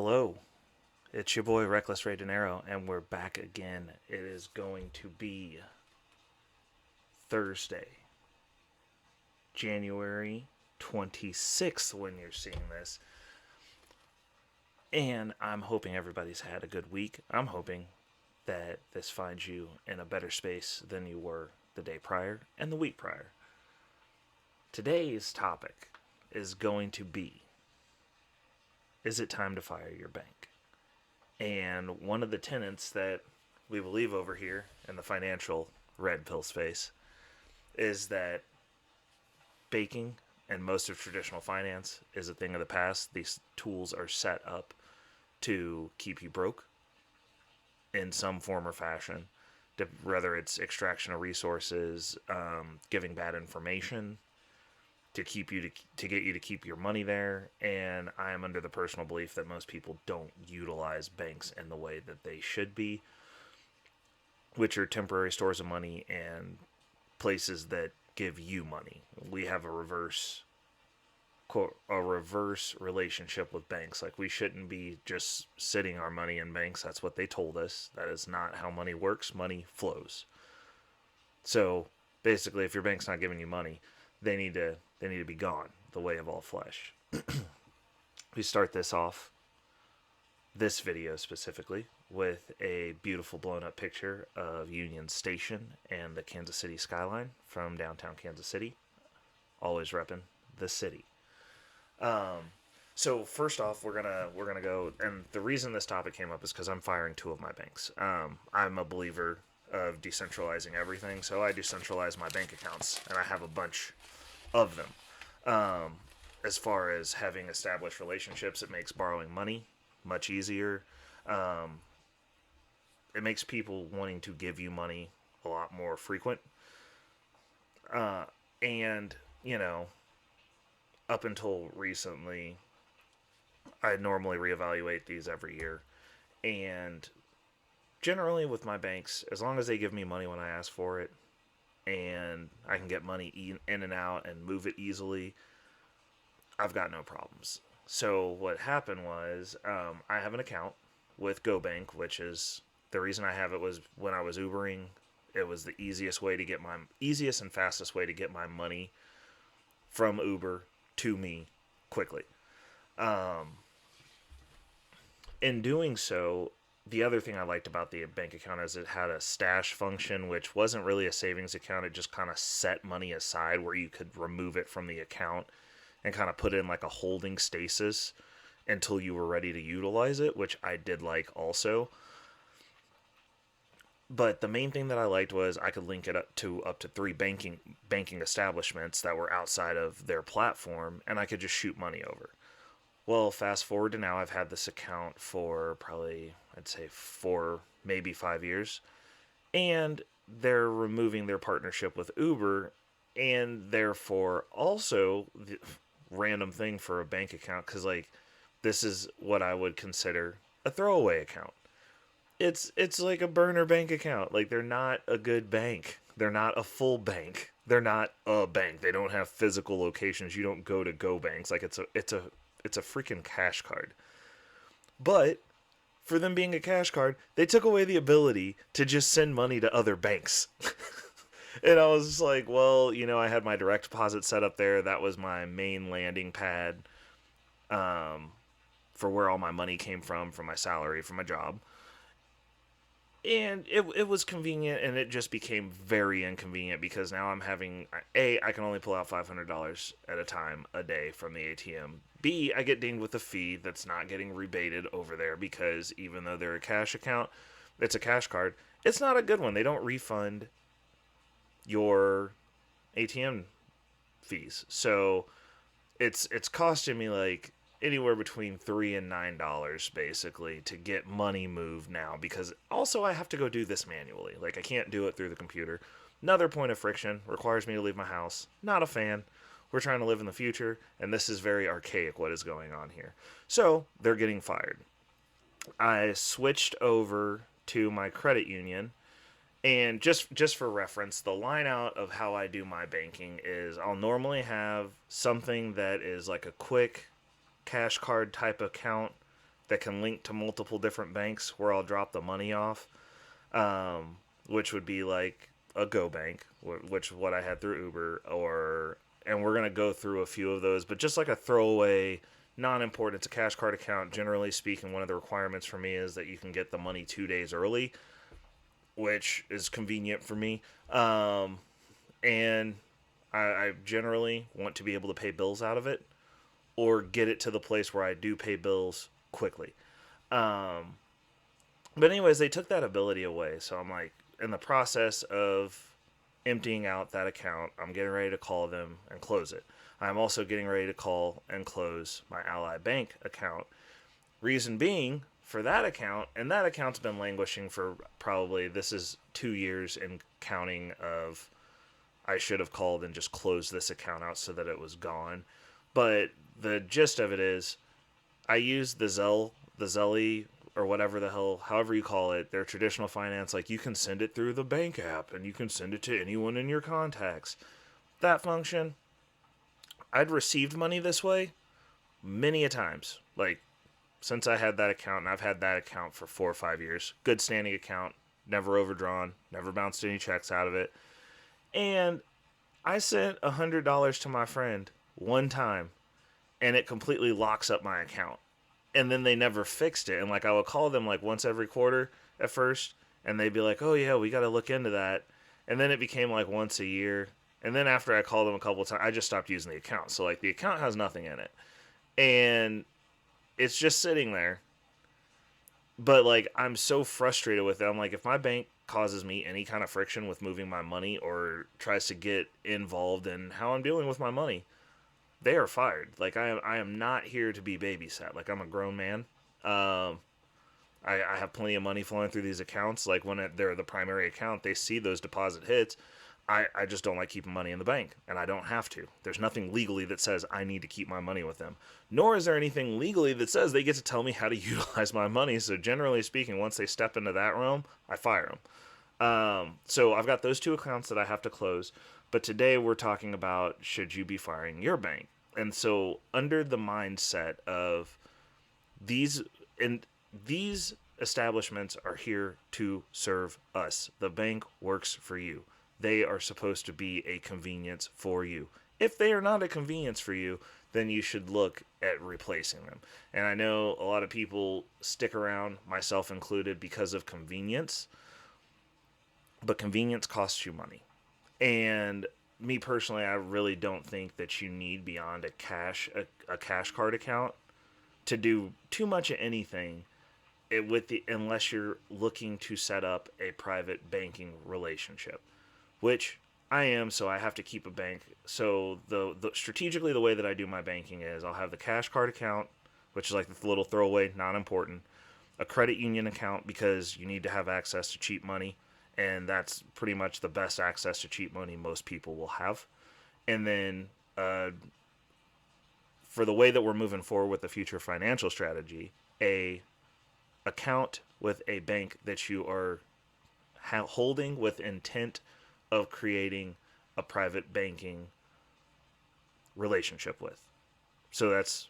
Hello, it's your boy Reckless Ray Dinero, and we're back again. It is going to be Thursday, January 26th when you're seeing this. And I'm hoping everybody's had a good week. I'm hoping that this finds you in a better space than you were the day prior and the week prior. Today's topic is going to be, is it time to fire your bank? And one of the tenets that we believe over here in the financial red pill space is that banking and most of traditional finance is a thing of the past. These tools are set up to keep you broke in some form or fashion, whether it's extraction of resources, giving bad information, to keep you to get you to keep your money there. And I am under the personal belief that most people don't utilize banks in the way that they should be, which are temporary stores of money and places that give you money. We have a reverse relationship with banks. Like, we shouldn't be just sitting our money in banks. That's what they told us. That is not how money works. Money flows. So basically, if your bank's not giving you money, they need to be gone, the way of all flesh. We start this video specifically, with a beautiful blown up picture of Union Station and the Kansas City skyline from downtown Kansas City. Always repping the city. So first off, we're gonna go, and the reason this topic came up is because I'm firing two of my banks. I'm a believer of decentralizing everything, so I decentralize my bank accounts, and I have a bunch of them. As far as having established relationships, it makes borrowing money much easier. It makes people wanting to give you money a lot more frequent. And, up until recently, I normally reevaluate these every year. And generally with my banks, as long as they give me money when I ask for it, and I can get money in and out and move it easily, I've got no problems. So what happened was, I have an account with GoBank, which is, the reason I have it was when I was Ubering. It was the easiest and fastest way to get my money from Uber to me quickly. In doing so, the other thing I liked about the bank account is it had a stash function, which wasn't really a savings account. It just kind of set money aside where you could remove it from the account and kind of put it in like a holding stasis until you were ready to utilize it, which I did like also. But the main thing that I liked was I could link it up to three banking establishments that were outside of their platform, and I could just shoot money over. Well, fast forward to now, I've had this account for probably, I'd say 4, maybe 5 years. And they're removing their partnership with Uber, and therefore also the random thing for a bank account, because like, this is what I would consider a throwaway account. It's like a burner bank account. Like, they're not a good bank. They're not a full bank. They're not a bank. They don't have physical locations. You don't go to Go Banks. Like, it's a freaking cash card. But for them being a cash card, they took away the ability to just send money to other banks. And I was just like, well, I had my direct deposit set up there. That was my main landing pad, for where all my money came from my salary, from my job. And it was convenient, and it just became very inconvenient because now I'm having, A, I can only pull out $500 at a time a day from the ATM. B, I get dinged with a fee that's not getting rebated over there because even though they're a cash account, it's a cash card. It's not a good one. They don't refund your ATM fees. So it's costing me like anywhere between $3 and $9 basically to get money moved now, because also I have to go do this manually. Like, I can't do it through the computer. Another point of friction, requires me to leave my house. Not a fan. We're trying to live in the future, and this is very archaic what is going on here. So they're getting fired. I switched over to my credit union, and just for reference, the line out of how I do my banking is I'll normally have something that is like a quick cash card type account that can link to multiple different banks where I'll drop the money off, which would be like a Go Bank, which what I had through Uber, and we're gonna go through a few of those, but just like a throwaway, non-important. It's a cash card account. Generally speaking, one of the requirements for me is that you can get the money 2 days early, which is convenient for me. And I generally want to be able to pay bills out of it or get it to the place where I do pay bills quickly. Um, but anyways, they took that ability away. So I'm like in the process of emptying out that account. I'm getting ready to call them and close it. I'm also getting ready to call and close my Ally Bank account. Reason being for that account, and that account's been languishing for probably, this is 2 years and counting of I should have called and just closed this account out so that it was gone. But the gist of it is I use the Zelly, or whatever the hell, however you call it, their traditional finance. Like you can send it through the bank app and you can send it to anyone in your contacts. That function, I'd received money this way many a times. Like since I had that account, and I've had that account for 4 or 5 years. Good standing account, never overdrawn, never bounced any checks out of it. And I sent $100 to my friend one time, and it completely locks up my account. And then they never fixed it. And like I would call them like once every quarter at first, and they'd be like, "Oh yeah, we got to look into that." And then it became like once a year. And then after I called them a couple of times, I just stopped using the account. So like the account has nothing in it, and it's just sitting there. But like I'm so frustrated with it. I'm like, if my bank causes me any kind of friction with moving my money or tries to get involved in how I'm dealing with my money, they are fired. Like I am not here to be babysat. Like I'm a grown man. Um, I have plenty of money flowing through these accounts. Like when they're the primary account, they see those deposit hits. I just don't like keeping money in the bank, and I don't have to. There's nothing legally that says I need to keep my money with them. Nor is there anything legally that says they get to tell me how to utilize my money. So generally speaking, once they step into that realm, I fire them. So I've got those two accounts that I have to close. But today we're talking about should you be firing your bank? And so under the mindset of these and these establishments are here to serve us. The bank works for you. They are supposed to be a convenience for you. If they are not a convenience for you, then you should look at replacing them. And I know a lot of people stick around, myself included, because of convenience. But convenience costs you money. And me personally, I really don't think that you need beyond a cash card account to do too much of anything unless you're looking to set up a private banking relationship, which I am. So I have to keep a bank. So the strategically, the way that I do my banking is I'll have the cash card account, which is like the little throwaway, not important, a credit union account because you need to have access to cheap money, and that's pretty much the best access to cheap money most people will have. And then for the way that we're moving forward with the future financial strategy, a account with a bank that you are holding with intent of creating a private banking relationship with. So that's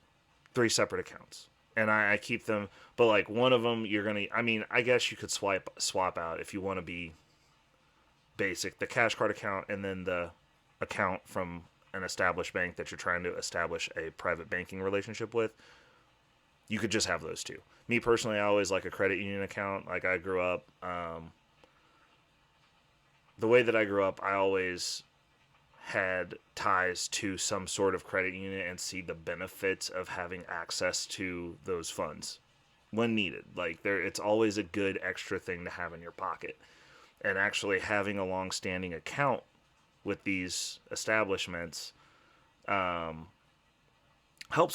3 separate accounts. And I keep them, but like one of them I guess you could swap out if you want to be basic, the cash card account and then the account from an established bank that you're trying to establish a private banking relationship with. You could just have those two. Me personally, I always like a credit union account. Like I grew up, the way that I grew up, I always had ties to some sort of credit union and see the benefits of having access to those funds when needed. Like it's always a good extra thing to have in your pocket. And actually having a long-standing account with these establishments helps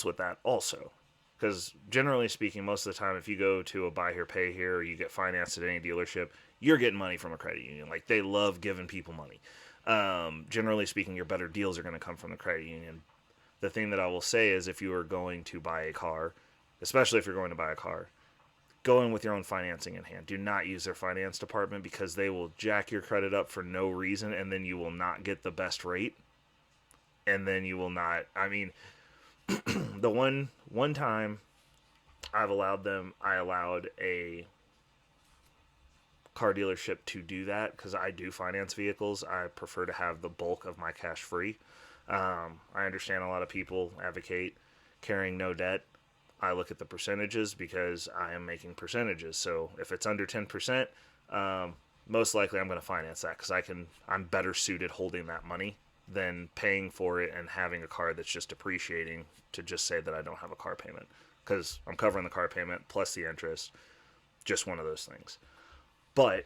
with that also. Because generally speaking, most of the time, if you go to a buy here, pay here, or you get financed at any dealership, you're getting money from a credit union. Like they love giving people money. Generally speaking, your better deals are going to come from the credit union. The thing that I will say is if you are going to buy a car, especially if you're going to buy a car, go in with your own financing in hand. Do not use their finance department because they will jack your credit up for no reason, and then you will not get the best rate. And then you will not, the one time I allowed a car dealership to do that because I do finance vehicles. I prefer to have the bulk of my cash free. I understand a lot of people advocate carrying no debt. I look at the percentages because I am making percentages. So if it's under 10%, most likely I'm going to finance that because I'm better suited holding that money than paying for it and having a car that's just depreciating to just say that I don't have a car payment because I'm covering the car payment plus the interest. Just one of those things. But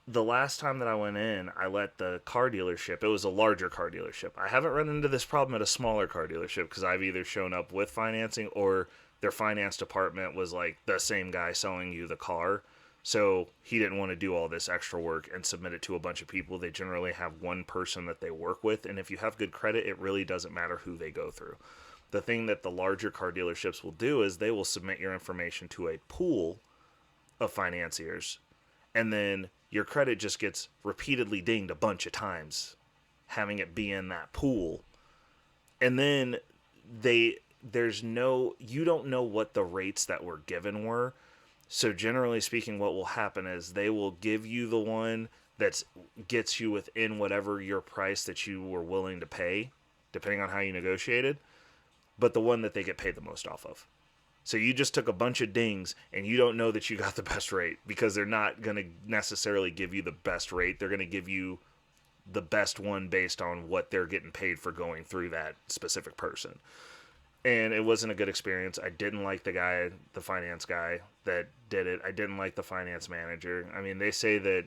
the last time that I went in, I let the car dealership, it was a larger car dealership. I haven't run into this problem at a smaller car dealership because I've either shown up with financing or their finance department was like the same guy selling you the car. So he didn't want to do all this extra work and submit it to a bunch of people. They generally have one person that they work with. And if you have good credit, it really doesn't matter who they go through. The thing that the larger car dealerships will do is they will submit your information to a pool of financiers, and then your credit just gets repeatedly dinged a bunch of times having it be in that pool. And then you don't know what the rates that were given were. So generally speaking, what will happen is they will give you the one that gets you within whatever your price that you were willing to pay, depending on how you negotiated, but the one that they get paid the most off of. So you just took a bunch of dings and you don't know that you got the best rate because they're not going to necessarily give you the best rate. They're going to give you the best one based on what they're getting paid for going through that specific person. And it wasn't a good experience. I didn't like the finance guy that did it. I didn't like the finance manager. I mean, they say that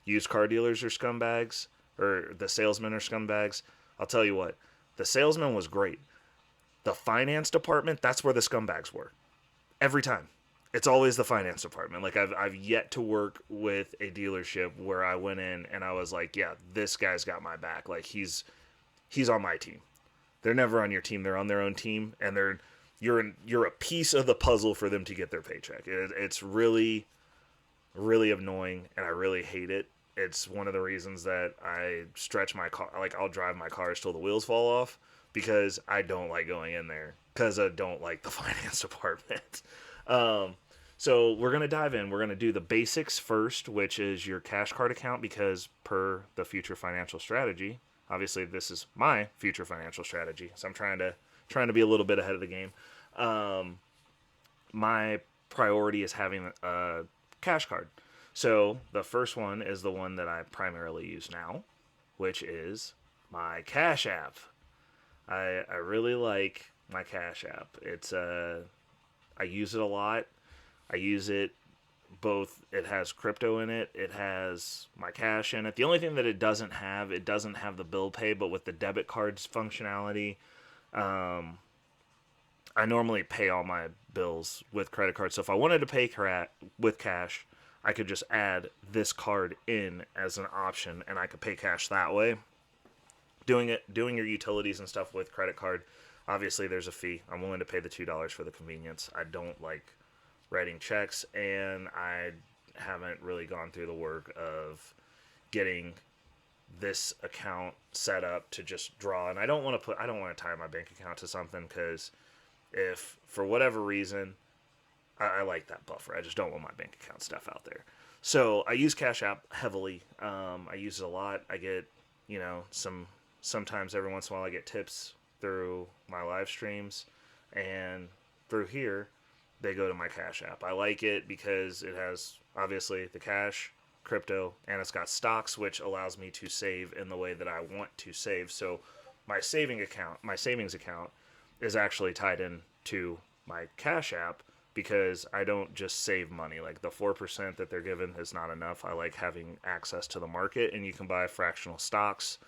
used car dealers are scumbags or the salesmen are scumbags. I'll tell you what, the salesman was great. The finance department, that's where the scumbags were. Every time. It's always the finance department. Like I've yet to work with a dealership where I went in and I was like, yeah, this guy's got my back. Like he's on my team. They're never on your team. They're on their own team, and you're a piece of the puzzle for them to get their paycheck. It's really, really annoying, and I really hate it. It's one of the reasons that I stretch my car. Like I'll drive my cars till the wheels fall off because I don't like going in there because I don't like the finance department. So we're going to dive in. We're going to do the basics first, which is your cash card account because per the future financial strategy, obviously this is my future financial strategy. So I'm trying to be a little bit ahead of the game. My priority is having a cash card. So the first one is the one that I primarily use now, which is my Cash App. I really like my Cash App. It's I use it a lot. I use it both. It has crypto in it. It has my cash in it. The only thing that it doesn't have the bill pay, but with the debit cards functionality, I normally pay all my bills with credit cards. So if I wanted to pay with cash, I could just add this card in as an option, and I could pay cash that way. Doing your utilities and stuff with credit card, obviously there's a fee. I'm willing to pay the $2 for the convenience. I don't like writing checks, and I haven't really gone through the work of getting this account set up to just draw. And I don't want to tie my bank account to something because if for whatever reason I like that buffer, I just don't want my bank account stuff out there. So I use Cash App heavily. I use it a lot. I get sometimes every once in a while I get tips through my live streams, and through here they go to my Cash App. I like it because it has obviously the cash, crypto, and it's got stocks, which allows me to save in the way that I want to save. So my savings account is actually tied in to my Cash App because I don't just save money. Like the 4% that they're given is not enough. I like having access to the market, and you can buy fractional stocks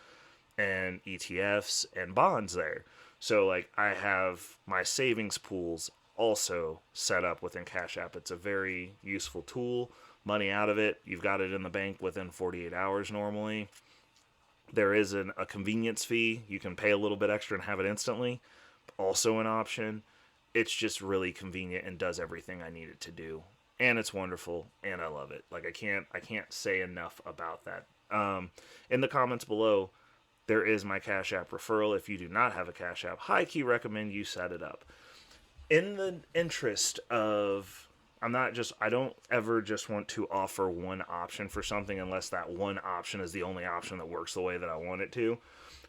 and ETFs and bonds there. So like I have my savings pools also set up within Cash App. It's a very useful tool. Money out of it, you've got it in the bank within 48 hours normally. There is a convenience fee. You can pay a little bit extra and have it instantly. Also an option. It's just really convenient and does everything I need it to do. And it's wonderful, and I love it. Like I can't say enough about that. In the comments below, there is my Cash App referral. If you do not have a Cash App, high key recommend you set it up. in the interest of, I don't ever just want to offer one option for something unless that one option is the only option that works the way that I want it to.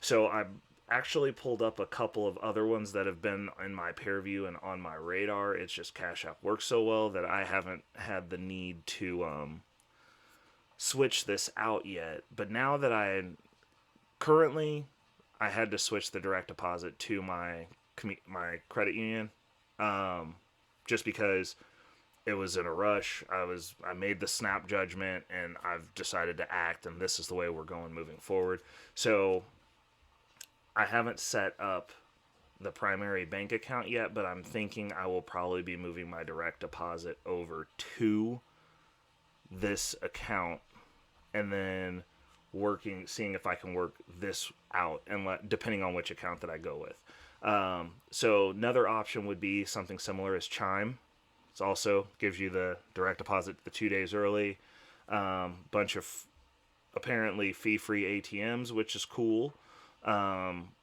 So I actually pulled up a couple of other ones that have been in my peer view and on my radar. It's just Cash App works so well that I haven't had the need to switch this out yet. But now that currently I had to switch the direct deposit to my credit union, just because it was in a rush. I made the snap judgment and I've decided to act, and this is the way we're going moving forward. So I haven't set up the primary bank account yet, but I'm thinking I will probably be moving my direct deposit over to this account and then seeing if I can work this out, and depending on which account that I go with. So another option would be something similar as Chime. It also gives you the direct deposit the 2 days early. Bunch of apparently fee-free ATMs, which is cool.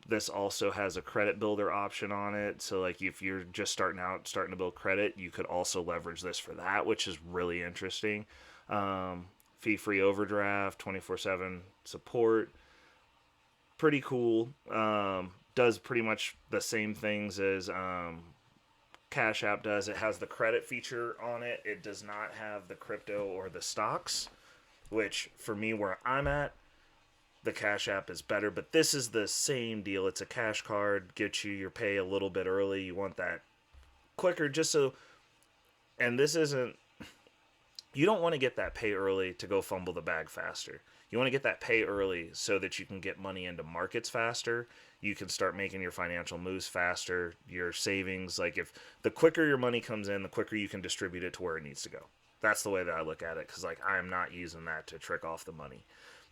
This also has a credit builder option on it. So like if you're just starting to build credit, you could also leverage this for that, which is really interesting. Fee-free overdraft, 24/7 support. Pretty cool. Does pretty much the same things as Cash App does. It has the credit feature on it. It does not have the crypto or the stocks, which for me, where I'm at, the Cash App is better. But this is the same deal. It's a cash card, gets you your pay a little bit early. You want that quicker, and this isn't, you don't want to get that pay early to go fumble the bag faster. You want to get that pay early so that you can get money into markets faster. You can start making your financial moves faster, your savings. Like if the quicker your money comes in, the quicker you can distribute it to where it needs to go. That's the way that I look at it, because like I'm not using that to trick off the money.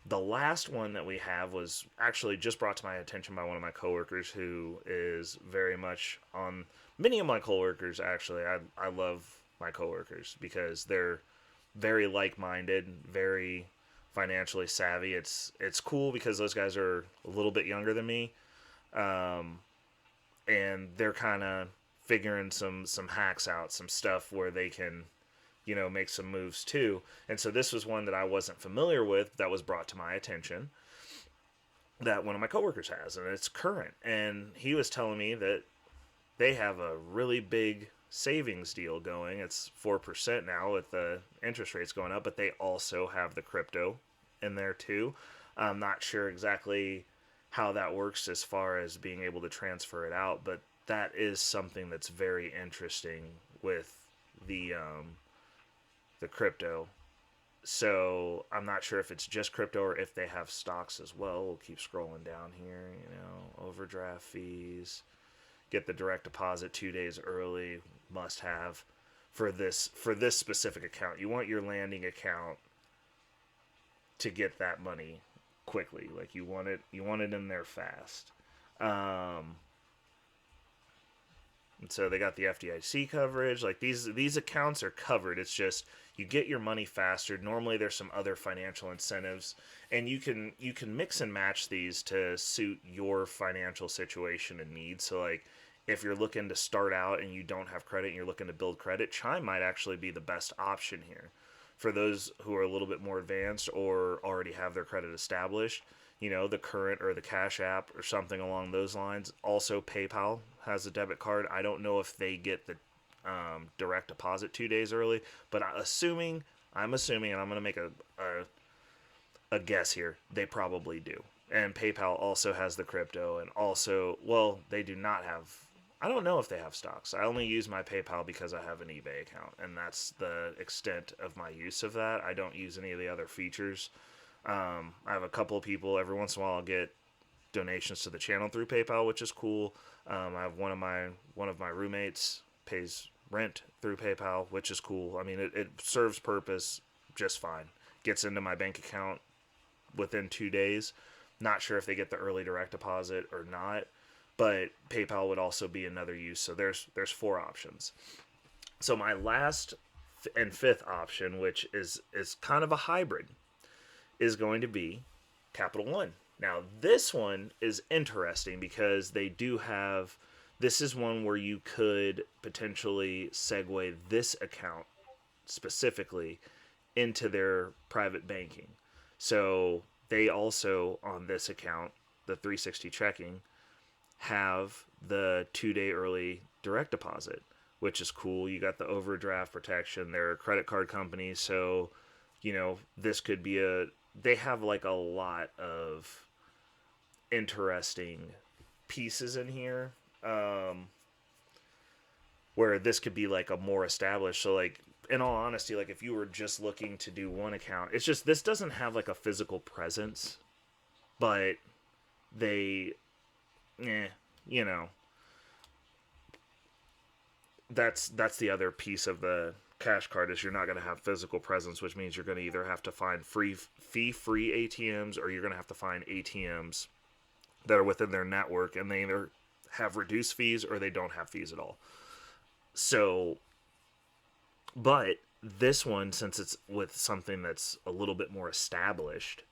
The last one that we have was actually just brought to my attention by one of my coworkers who is very much on, many of my coworkers actually. I love my coworkers because they're very like-minded, very financially savvy. It's cool because those guys are a little bit younger than me, and they're kind of figuring some hacks out, some stuff where they can, make some moves too. And so this was one that I wasn't familiar with that was brought to my attention that one of my coworkers has, and it's current. And he was telling me that they have a really big savings deal going. It's 4% now with the interest rates going up, but they also have the crypto in there too. I'm not sure exactly how that works as far as being able to transfer it out, but that is something that's very interesting with the crypto. So I'm not sure if it's just crypto or if they have stocks as well. We'll keep scrolling down here, overdraft fees, get the direct deposit 2 days early, must have for this specific account. You want your landing account to get that money quickly. Like you want it in there fast. And so they got the FDIC coverage. Like these accounts are covered. It's just you get your money faster. Normally there's some other financial incentives, and you can mix and match these to suit your financial situation and needs. So like if you're looking to start out and you don't have credit and you're looking to build credit, Chime might actually be the best option here. For those who are a little bit more advanced or already have their credit established, the Current or the Cash App or something along those lines. Also, PayPal has a debit card. I don't know if they get the direct deposit 2 days early, but I'm assuming, and I'm going to make a guess here, they probably do. And PayPal also has the crypto, and also, well, they do not have, I don't know if they have stocks. I only use my PayPal because I have an eBay account, and that's the extent of my use of that. I don't use any of the other features. I have a couple of people, every once in a while I'll get donations to the channel through PayPal, which is cool. I have one of my roommates pays rent through PayPal, which is cool. I mean, it serves purpose just fine. Gets into my bank account within 2 days. Not sure if they get the early direct deposit or not, but PayPal would also be another use. So there's 4 options. So my last and 5th option, which is kind of a hybrid, is going to be Capital One. Now, this one is interesting because they do have this is one where you could potentially segue this account specifically into their private banking. So they also, on this account, the 360 checking, have the 2-day early direct deposit, which is cool. You got the overdraft protection. They're a credit card company, so this could be they have like a lot of interesting pieces in here, where this could be like a more established. So like, in all honesty, like if you were just looking to do one account, it's just this doesn't have like a physical presence, but they, you know, that's the other piece of the cash card is you're not going to have physical presence, which means you're going to either have to find free ATMs, or you're going to have to find ATMs that are within their network, and they either have reduced fees or they don't have fees at all. So, but this one, since it's with something that's a little bit more established,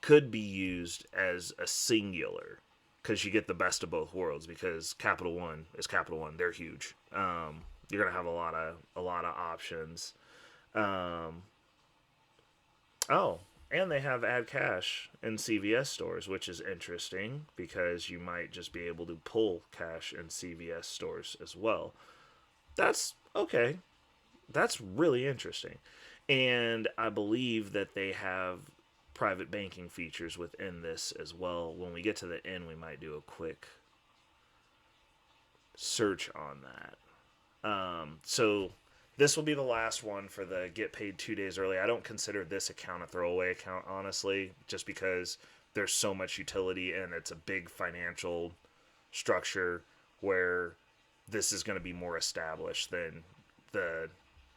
could be used as a singular, because you get the best of both worlds. Because Capital One is Capital One; they're huge. You're gonna have a lot of options. Oh, and they have Add Cash in CVS stores, which is interesting because you might just be able to pull cash in CVS stores as well. That's okay. That's really interesting. And I believe that they have private banking features within this as well. When we get to the end, we might do a quick search on that. So this will be the last one for the get paid 2 days early. I don't consider this account a throwaway account, honestly, just because there's so much utility and it's a big financial structure where this is going to be more established than the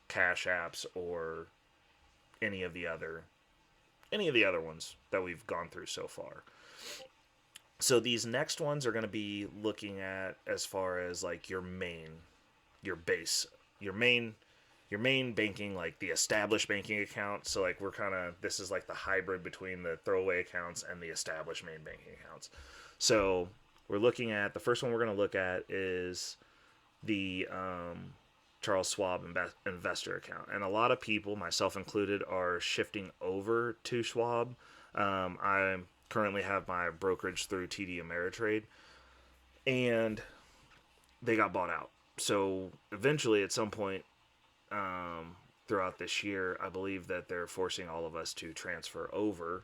cash apps or any of the other ones that we've gone through so far. So these next ones are going to be looking at as far as like your main banking, like the established banking account. So like this is like the hybrid between the throwaway accounts and the established main banking accounts. So we're looking at, the first one we're going to look at is the Charles Schwab investor account. And a lot of people, myself included, are shifting over to Schwab. I currently have my brokerage through TD Ameritrade, and they got bought out. So eventually, at some point throughout this year, I believe that they're forcing all of us to transfer over,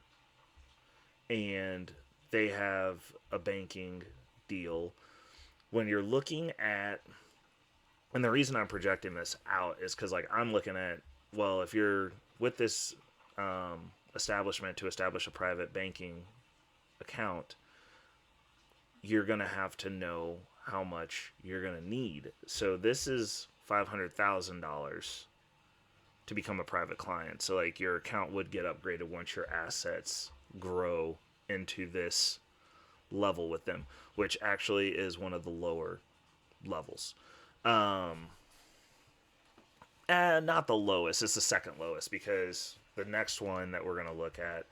and they have a banking deal. When you're looking at, and the reason I'm projecting this out is because like I'm looking at, well, if you're with this establishment to establish a private banking account, you're going to have to know how much you're going to need. So this is $500,000 to become a private client. So like your account would get upgraded once your assets grow into this level with them, which actually is one of the lower levels. Not the lowest, it's the second lowest, because the next one that we're going to look at,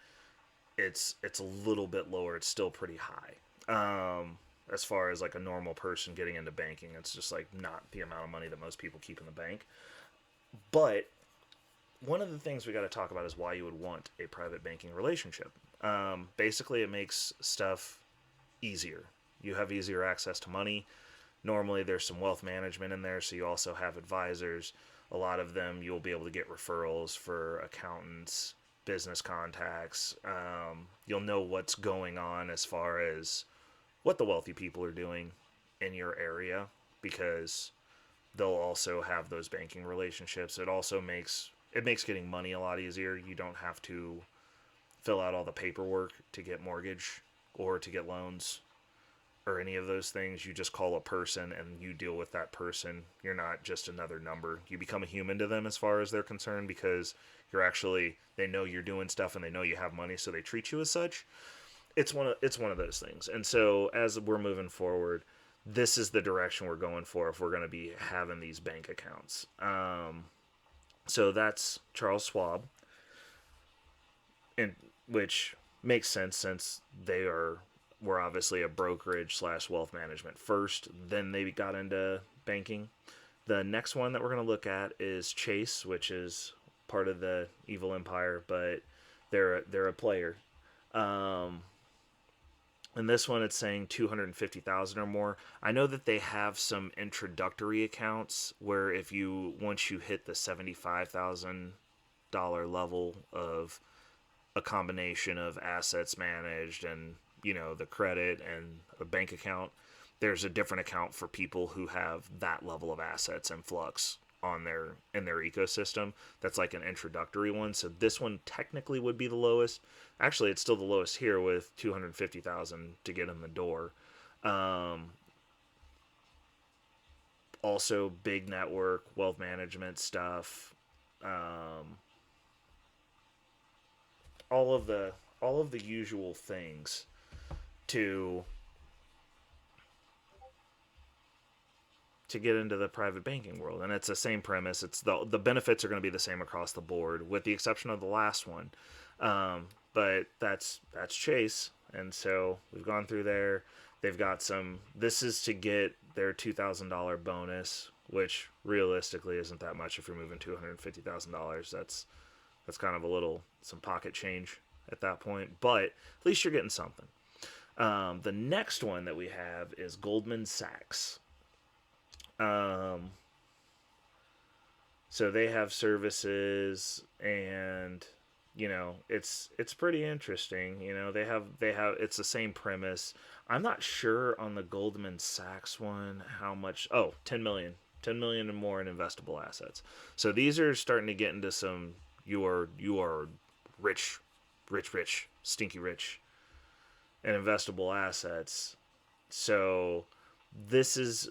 it's a little bit lower. It's still pretty high. As far as like a normal person getting into banking, it's just like not the amount of money that most people keep in the bank. But one of the things we got to talk about is why you would want a private banking relationship. Basically, it makes stuff easier. You have easier access to money. Normally, there's some wealth management in there, so you also have advisors. A lot of them, you'll be able to get referrals for accountants, business contacts. You'll know what's going on as far as what the wealthy people are doing in your area, because they'll also have those banking relationships. It also makes getting money a lot easier. You don't have to fill out all the paperwork to get mortgage or to get loans or any of those things. You just call a person and you deal with that person. You're not just another number. You become a human to them as far as they're concerned, because they know you're doing stuff and they know you have money, so they treat you as such. It's one of those things. And so as we're moving forward, this is the direction we're going for if we're going to be having these bank accounts. So that's Charles Schwab, and which makes sense since they are were obviously a brokerage slash wealth management first. Then they got into banking. The next one that we're going to look at is Chase, which is part of the evil empire, but they're a player. Um, and this one, it's saying 250,000 or more. I know that they have some introductory accounts where if you once you hit the $75,000 level of a combination of assets managed and the credit and a bank account, there's a different account for people who have that level of assets and flux on their ecosystem. That's like an introductory one. So this one technically would be the lowest. Actually, it's still the lowest here with 250,000 to get in the door. Um, Also, big network, wealth management stuff. Um, all of the usual things to get into the private banking world, and it's the same premise. It's the benefits are going to be the same across the board, with the exception of the last one. But that's Chase, and so we've gone through there. They've got some. This is to get their $2,000 bonus, which realistically isn't that much if you're moving $250,000. That's kind of some pocket change at that point, but at least you're getting something. The next one that we have is Goldman Sachs. So they have services, and it's pretty interesting. They have it's the same premise. I'm not sure on the Goldman Sachs one how much. Oh, 10 million and more in investable assets. So these are starting to get into some you are rich, rich, stinky rich, and investable assets. So this is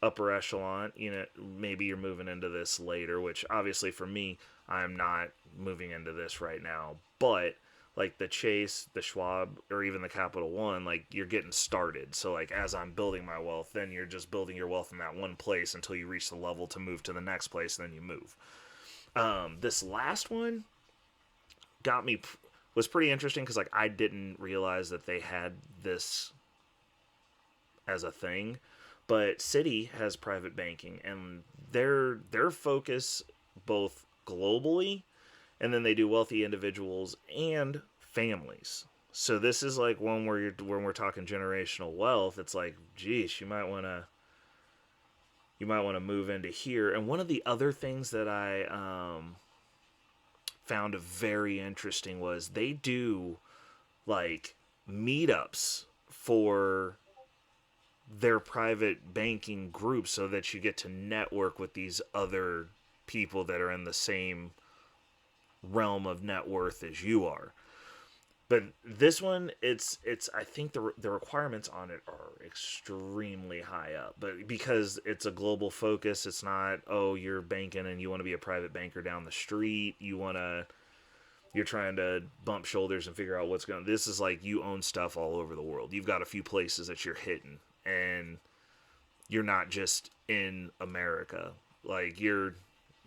upper echelon. Maybe you're moving into this later, which obviously for me, I'm not moving into this right now. But like the Chase, the Schwab, or even the Capital One, like you're getting started. So like as I'm building my wealth, then you're just building your wealth in that one place until you reach the level to move to the next place, and then you move. This last one was pretty interesting because like I didn't realize that they had this as a thing. But Citi has private banking, and their focus both globally, and then they do wealthy individuals and families. So this is like one where when we're talking generational wealth, it's like, geez, you might want to move into here. And one of the other things that I found very interesting was they do like meetups for their private banking group so that you get to network with these other people that are in the same realm of net worth as you are. But this one, it's I think the requirements on it are extremely high up. But because it's a global focus, it's not, oh, you're banking and you want to be a private banker down the street. You're trying to bump shoulders and figure out what's going on. This is like you own stuff all over the world. You've got a few places that you're hitting, and you're not just in America. Like you're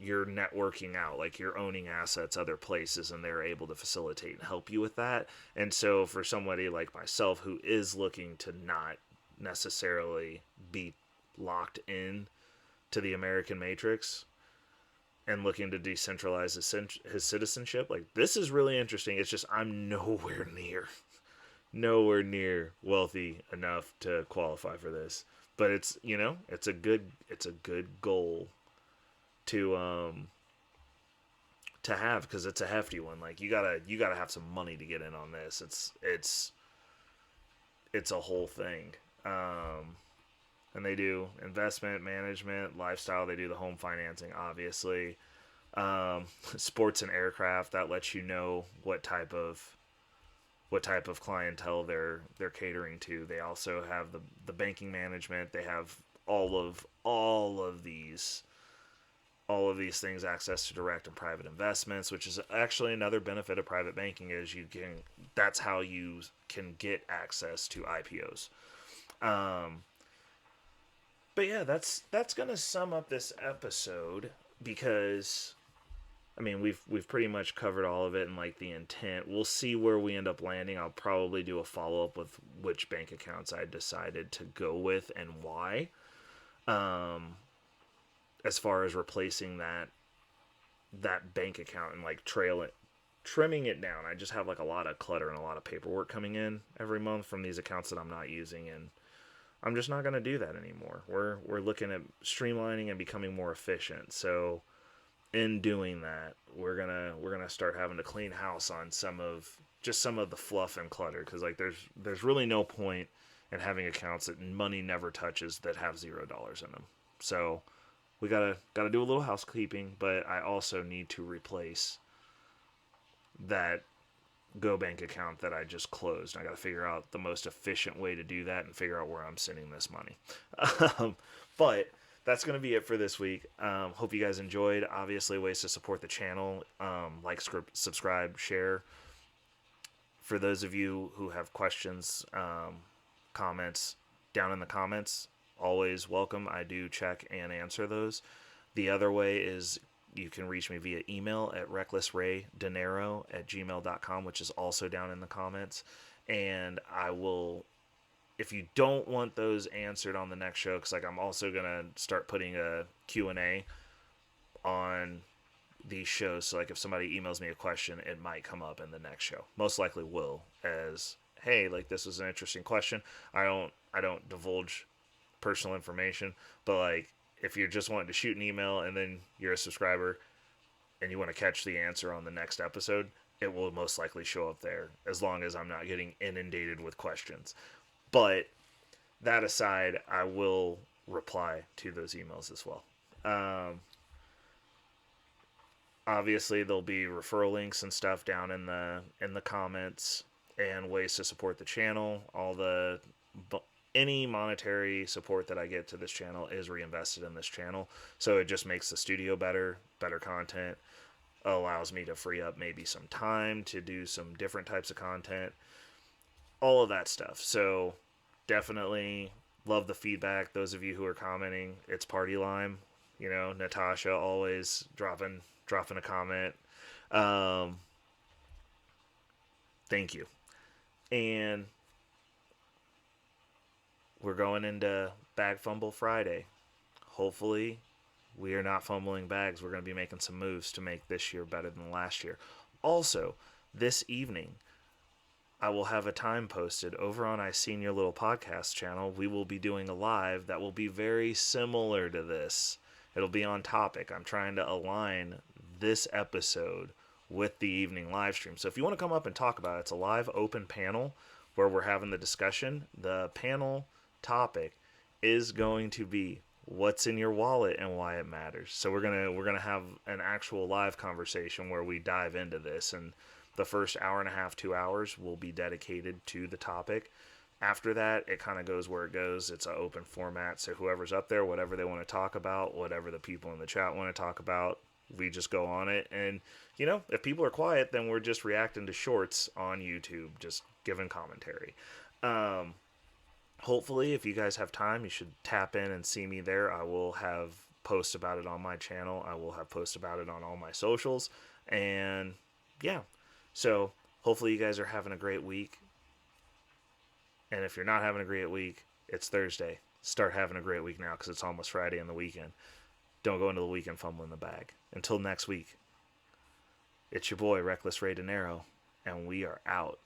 networking out, like you're owning assets other places, and they're able to facilitate and help you with that. And so for somebody like myself who is looking to not necessarily be locked in to the American matrix and looking to decentralize his citizenship, like this is really interesting. It's just I'm nowhere near wealthy enough to qualify for this. But it's a good goal to have, because it's a hefty one. Like you gotta have some money to get in on this. It's a whole thing. And they do investment management, lifestyle. They do the home financing, obviously. Sports and aircraft, that lets you know what type of clientele they're catering to. They also have the banking management. They have all of these things, access to direct and private investments, which is actually another benefit of private banking, is that's how you can get access to IPOs. But yeah, that's gonna sum up this episode, because I mean, we've pretty much covered all of it and like the intent. We'll see where we end up landing. I'll probably do a follow up with which bank accounts I decided to go with and why. Um, as far as replacing that bank account and like trimming it down. I just have like a lot of clutter and a lot of paperwork coming in every month from these accounts that I'm not using, and I'm just not going to do that anymore. We're looking at streamlining and becoming more efficient. So in doing that, we're gonna start having to clean house on some of the fluff and clutter, because like there's really no point in having accounts that money never touches that have $0 in them. So we gotta do a little housekeeping, but I also need to replace that Go Bank account that I just closed. I got to figure out the most efficient way to do that and figure out where I'm sending this money. But that's going to be it for this week. Hope you guys enjoyed. Obviously, ways to support the channel, like, subscribe, share. For those of you who have questions, comments, down in the comments, always welcome. I do check and answer those. The other way is you can reach me via email at recklessraydenaro@gmail.com, which is also down in the comments. And I will, if you don't want those answered on the next show, because like I'm also going to start putting a Q&A on these shows. So like if somebody emails me a question, it might come up in the next show. Most likely will, as, hey, like this was an interesting question. I don't divulge personal information, but like if you're just wanting to shoot an email and then you're a subscriber and you want to catch the answer on the next episode, it will most likely show up there, as long as I'm not getting inundated with questions. But that aside, I will reply to those emails as well. Obviously, there'll be referral links and stuff down in the comments, and ways to support the channel. Any monetary support that I get to this channel is reinvested in this channel. So it just makes the studio better content, allows me to free up maybe some time to do some different types of content, all of that stuff. So definitely love the feedback. Those of you who are commenting, it's party lime. You know, Natasha always dropping a comment. Thank you. And we're going into Bag Fumble Friday. Hopefully, we are not fumbling bags. We're going to be making some moves to make this year better than last year. Also, this evening, I will have a time posted over on I Seen Your Little Podcast channel. We will be doing a live that will be very similar to this. It'll be on topic. I'm trying to align this episode with the evening live stream. So if you want to come up and talk about it, it's a live open panel where we're having the discussion. The panel topic is going to be what's in your wallet and why it matters. So we're gonna have an actual live conversation where we dive into this, and the first hour and a half, 2 hours will be dedicated to the topic. After that, it kind of goes where it goes. It's an open format, so whoever's up there, whatever they want to talk about, whatever the people in the chat want to talk about, we just go on it. And you know, if people are quiet, then we're just reacting to shorts on YouTube, just giving commentary. Hopefully, if you guys have time, you should tap in and see me there. I will have posts about it on my channel. I will have posts about it on all my socials. And yeah, so hopefully you guys are having a great week. And if you're not having a great week, it's Thursday. Start having a great week now, because it's almost Friday and the weekend. Don't go into the weekend fumbling the bag. Until next week, it's your boy, Reckless Ray Dinero, and we are out.